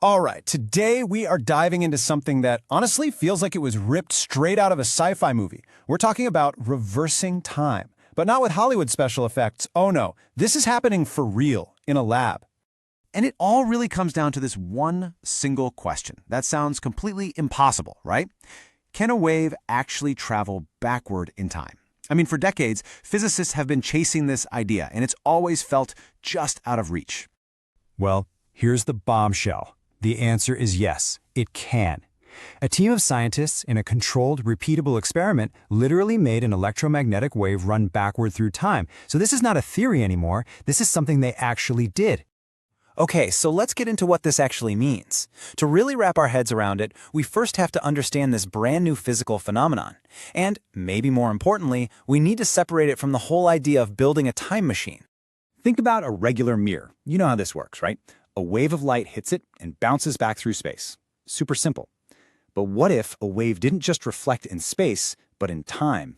All right, today we are diving into something that honestly feels like it was ripped straight out of a sci-fi movie. We're talking about reversing time, but not with Hollywood special effects. Oh no, this is happening for real in a lab. And it all really comes down to this one single question. That sounds completely impossible, right? Can a wave actually travel backward in time? I mean, for decades, physicists have been chasing this idea, and it's always felt just out of reach. Well, here's the bombshell. The answer is yes, it can. A team of scientists in a controlled, repeatable experiment literally made an electromagnetic wave run backward through time. So this is not a theory anymore. This is something they actually did. Okay, so let's get into what this actually means. To really wrap our heads around it, we first have to understand this brand new physical phenomenon. And, maybe more importantly, we need to separate it from the whole idea of building a time machine. Think about a regular mirror. You know how this works, right? A wave of light hits it and bounces back through space. Super simple. But what if a wave didn't just reflect in space, but in time?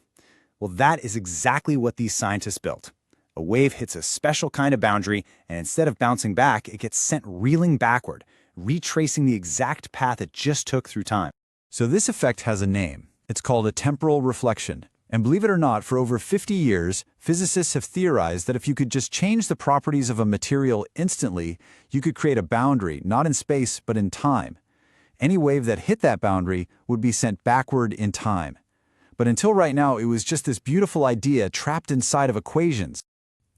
Well, that is exactly what these scientists built. A wave hits a special kind of boundary, and instead of bouncing back, it gets sent reeling backward, retracing the exact path it just took through time. So this effect has a name. It's called a temporal reflection. And believe it or not, for over 50 years, physicists have theorized that if you could just change the properties of a material instantly, you could create a boundary, not in space, but in time. Any wave that hit that boundary would be sent backward in time. But until right now, it was just this beautiful idea trapped inside of equations.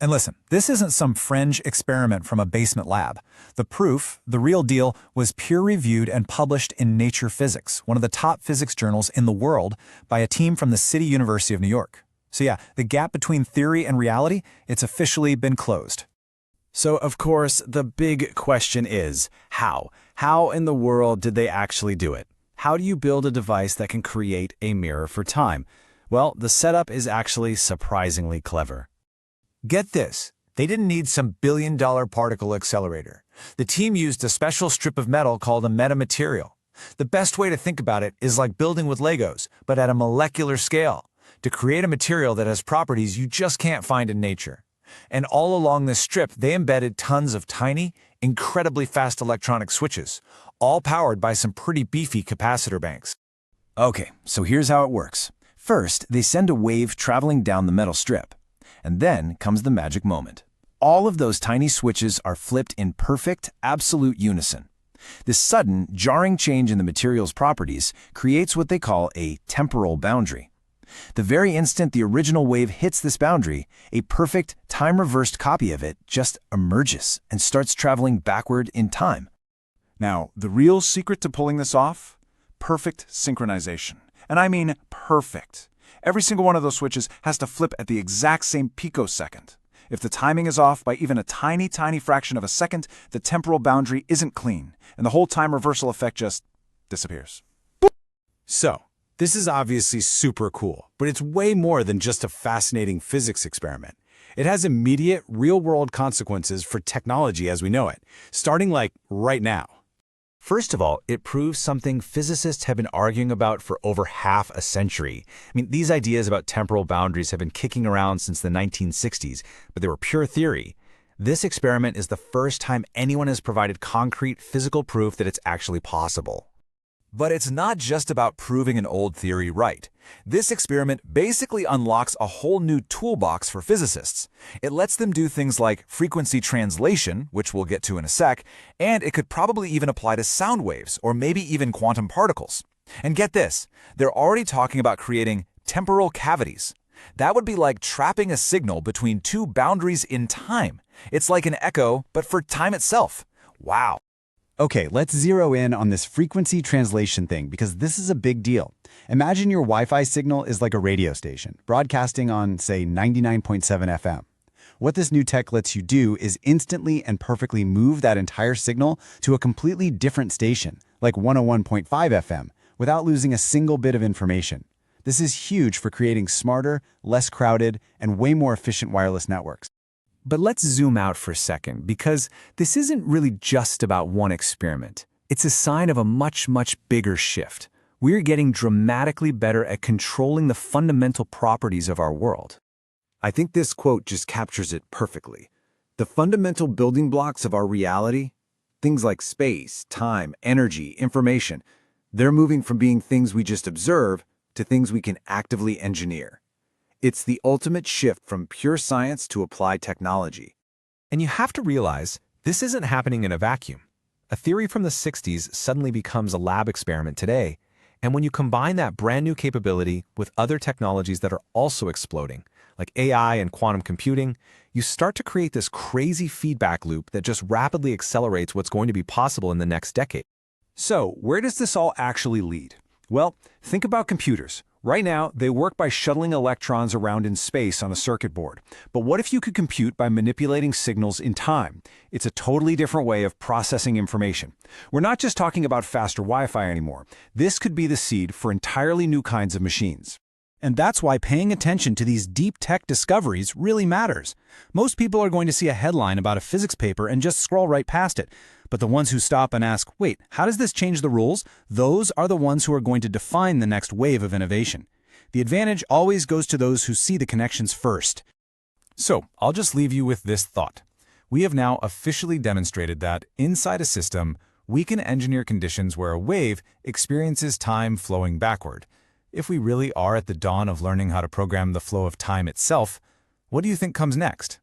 And listen, this isn't some fringe experiment from a basement lab. The proof, the real deal, was peer-reviewed and published in Nature Physics, one of the top physics journals in the world, by a team from the City University of New York. So yeah, the gap between theory and reality, it's officially been closed. So, of course, the big question is, how? How in the world did they actually do it? How do you build a device that can create a mirror for time? Well, the setup is actually surprisingly clever. Get this, they didn't need some billion-dollar particle accelerator. The team used a special strip of metal called a metamaterial. The best way to think about it is like building with Legos, but at a molecular scale, to create a material that has properties you just can't find in nature. And all along this strip, they embedded tons of tiny, incredibly fast electronic switches, all powered by some pretty beefy capacitor banks. Okay, so here's how it works. First, they send a wave traveling down the metal strip. And then comes the magic moment. All of those tiny switches are flipped in perfect, absolute unison. This sudden, jarring change in the material's properties creates what they call a temporal boundary. The very instant the original wave hits this boundary, a perfect, time-reversed copy of it just emerges and starts traveling backward in time. Now, the real secret to pulling this off? Perfect synchronization. And I mean perfect. Every single one of those switches has to flip at the exact same picosecond. If the timing is off by even a tiny, tiny fraction of a second, the temporal boundary isn't clean, and the whole time reversal effect just disappears. So, this is obviously super cool, but it's way more than just a fascinating physics experiment. It has immediate, real-world consequences for technology as we know it, starting like right now. First of all, it proves something physicists have been arguing about for over half a century. I mean, these ideas about temporal boundaries have been kicking around since the 1960s, but they were pure theory. This experiment is the first time anyone has provided concrete physical proof that it's actually possible. But it's not just about proving an old theory right. This experiment basically unlocks a whole new toolbox for physicists. It lets them do things like frequency translation, which we'll get to in a sec, and it could probably even apply to sound waves or maybe even quantum particles. And get this, they're already talking about creating temporal cavities. That would be like trapping a signal between two boundaries in time. It's like an echo, but for time itself. Wow. Okay, let's zero in on this frequency translation thing because this is a big deal. Imagine your Wi-Fi signal is like a radio station, broadcasting on, say, 99.7 FM. What this new tech lets you do is instantly and perfectly move that entire signal to a completely different station, like 101.5 FM, without losing a single bit of information. This is huge for creating smarter, less crowded, and way more efficient wireless networks. But let's zoom out for a second, because this isn't really just about one experiment. It's a sign of a much, much bigger shift. We're getting dramatically better at controlling the fundamental properties of our world. I think this quote just captures it perfectly. The fundamental building blocks of our reality, Things like space, time, energy, information, they're moving from being things we just observe to things we can actively engineer. It's the ultimate shift from pure science to applied technology. And you have to realize this isn't happening in a vacuum. A theory from the 60s suddenly becomes a lab experiment today, and when you combine that brand new capability with other technologies that are also exploding, like AI and quantum computing, you start to create this crazy feedback loop that just rapidly accelerates what's going to be possible in the next decade. So, where does this all actually lead? Well, think about computers. Right now, they work by shuttling electrons around in space on a circuit board. But what if you could compute by manipulating signals in time? It's a totally different way of processing information. We're not just talking about faster Wi-Fi anymore. This could be the seed for entirely new kinds of machines. And that's why paying attention to these deep tech discoveries really matters. Most people are going to see a headline about a physics paper and just scroll right past it. But the ones who stop and ask, wait, how does this change the rules? Those are the ones who are going to define the next wave of innovation. The advantage always goes to those who see the connections first. So, I'll just leave you with this thought. We have now officially demonstrated that, inside a system, we can engineer conditions where a wave experiences time flowing backward. If we really are at the dawn of learning how to program the flow of time itself, what do you think comes next?